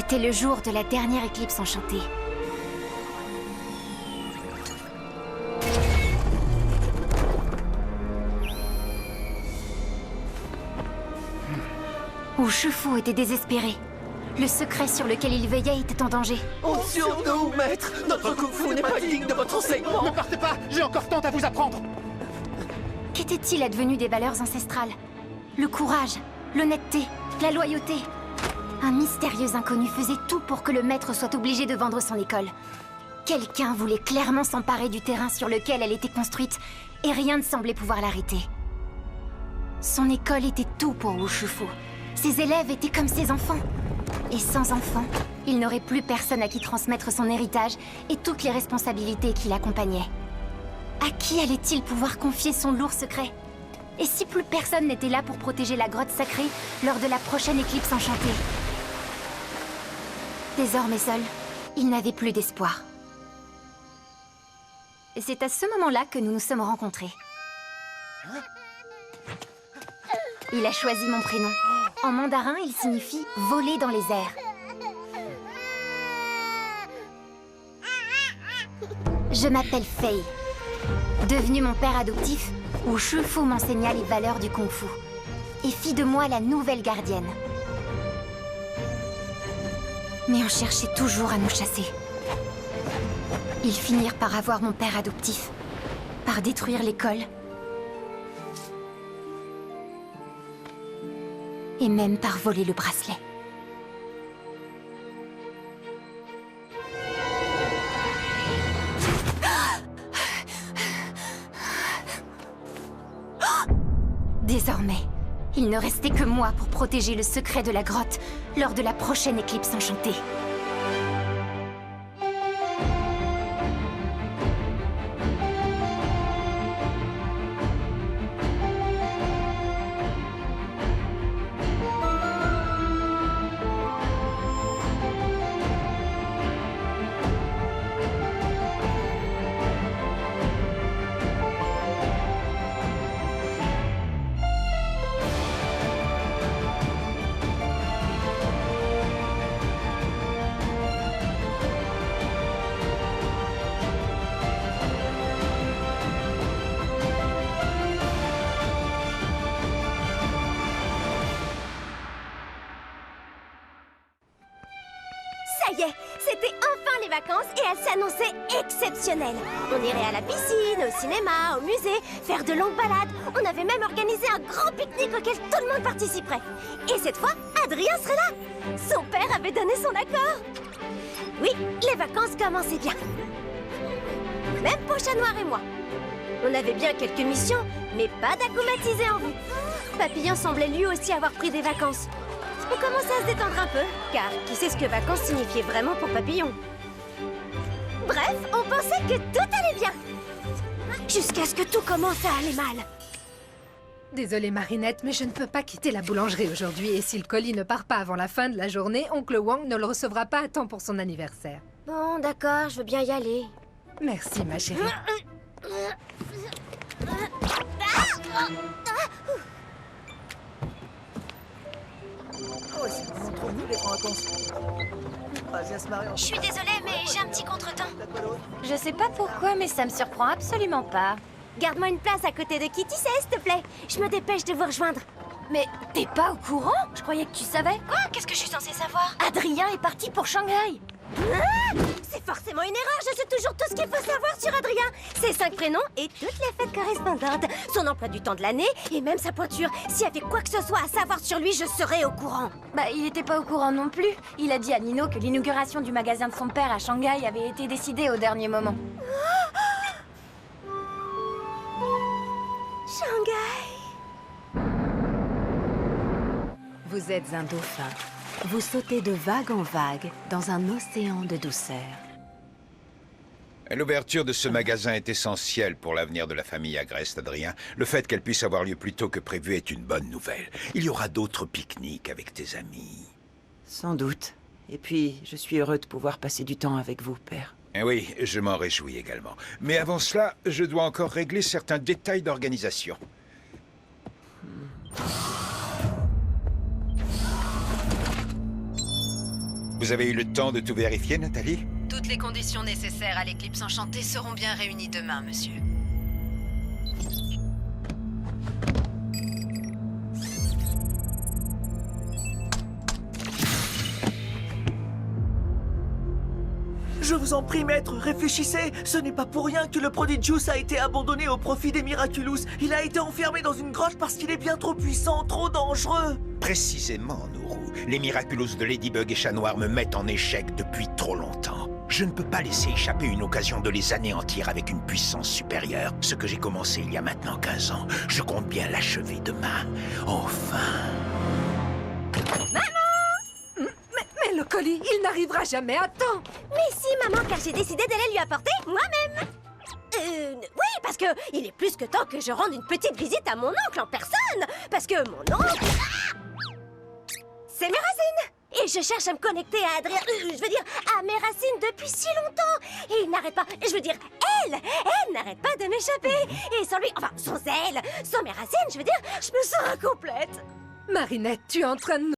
C'était le jour de la dernière éclipse enchantée. Wu Shifu était désespéré. Le secret sur lequel il veillait était en danger. On sur nous, maître. Notre Kung Fu n'est pas digne de votre enseignement. Ne partez pas, j'ai encore tant à vous apprendre. Qu'était-il advenu des valeurs ancestrales? Le courage, l'honnêteté, la loyauté. Un mystérieux inconnu faisait tout pour que le maître soit obligé de vendre son école. Quelqu'un voulait clairement s'emparer du terrain sur lequel elle était construite, et rien ne semblait pouvoir l'arrêter. Son école était tout pour Wu Shifu. Ses élèves étaient comme ses enfants. Et sans enfants, il n'aurait plus personne à qui transmettre son héritage et toutes les responsabilités qui l'accompagnaient. À qui allait-il pouvoir confier son lourd secret? Et si plus personne n'était là pour protéger la grotte sacrée lors de la prochaine éclipse enchantée? Désormais seul, il n'avait plus d'espoir. Et c'est à ce moment-là que nous nous sommes rencontrés. Il a choisi mon prénom. En mandarin, il signifie « voler dans les airs ». Je m'appelle Fei. Devenu mon père adoptif, Wu Shifu m'enseigna les valeurs du Kung Fu et fit de moi la nouvelle gardienne. Mais on cherchait toujours à nous chasser. Ils finirent par avoir mon père adoptif, par détruire l'école, et même par voler le bracelet. Désormais, il ne restait que moi pour protéger le secret de la grotte lors de la prochaine éclipse enchantée. Ça y est, c'était enfin les vacances et elles s'annonçaient exceptionnelles. On irait à la piscine, au cinéma, au musée, faire de longues balades. On avait même organisé un grand pique-nique auquel tout le monde participerait. Et cette fois, Adrien serait là. Son père avait donné son accord. Oui, les vacances commençaient bien. Même pour Chat Noir et moi. On avait bien quelques missions, mais pas d'acclimatisé en vue. Papillon semblait lui aussi avoir pris des vacances. On commençait à se détendre un peu, car qui sait ce que vacances signifiait vraiment pour Papillon. Bref, on pensait que tout allait bien. Jusqu'à ce que tout commence à aller mal. Désolée Marinette, mais je ne peux pas quitter la boulangerie aujourd'hui. Et si le colis ne part pas avant la fin de la journée, oncle Wang ne le recevra pas à temps pour son anniversaire. Bon, d'accord, je veux bien y aller. Merci ma chérie. Je suis désolée, mais j'ai un petit contretemps. Je sais pas pourquoi, mais ça me surprend absolument pas. Garde-moi une place à côté de Kitty, s'il te plaît. Je me dépêche de vous rejoindre. Mais t'es pas au courant? Je croyais que tu savais. Quoi? Qu'est-ce que je suis censée savoir? Adrien est parti pour Shanghai. C'est forcément une erreur, je sais toujours tout ce qu'il faut savoir sur Adrien. Ses 5 prénoms et toutes les fêtes correspondantes. Son emploi du temps de l'année et même sa pointure. S'il y avait quoi que ce soit à savoir sur lui, je serais au courant. Bah, il était pas au courant non plus. Il a dit à Nino que l'inauguration du magasin de son père à Shanghai avait été décidée au dernier moment. Shanghai. Vous êtes un dauphin. Vous sautez de vague en vague dans un océan de douceur. L'ouverture de ce magasin est essentielle pour l'avenir de la famille Agreste, Adrien. Le fait qu'elle puisse avoir lieu plus tôt que prévu est une bonne nouvelle. Il y aura d'autres pique-niques avec tes amis. Sans doute. Et puis, je suis heureux de pouvoir passer du temps avec vous, père. Eh oui, je m'en réjouis également. Mais avant cela, je dois encore régler certains détails d'organisation. Vous avez eu le temps de tout vérifier, Nathalie? Toutes les conditions nécessaires à l'éclipse enchantée seront bien réunies demain, monsieur. Je vous en prie, maître, réfléchissez. Ce n'est pas pour rien que le Prodigious a été abandonné au profit des Miraculous. Il a été enfermé dans une grotte parce qu'il est bien trop puissant, trop dangereux. Précisément, Nourou. Les Miraculous de Ladybug et Chat Noir me mettent en échec depuis trop longtemps. Je ne peux pas laisser échapper une occasion de les anéantir avec une puissance supérieure. Ce que j'ai commencé il y a maintenant 15 ans, je compte bien l'achever demain. Enfin. Mais le colis, il n'arrivera jamais à temps. Mais si, maman, car j'ai décidé d'aller lui apporter moi-même. Oui, parce que il est plus que temps que je rende une petite visite à mon oncle en personne. Parce que mon oncle... Ah, c'est mes racines. Et je cherche à me connecter à Adrien... je veux dire, à mes racines depuis si longtemps. Et il n'arrête pas... Je veux dire, elle n'arrête pas de m'échapper. Et sans lui... Enfin, sans elle, sans mes racines, je veux dire, je me sens incomplète. Marinette, tu es en train de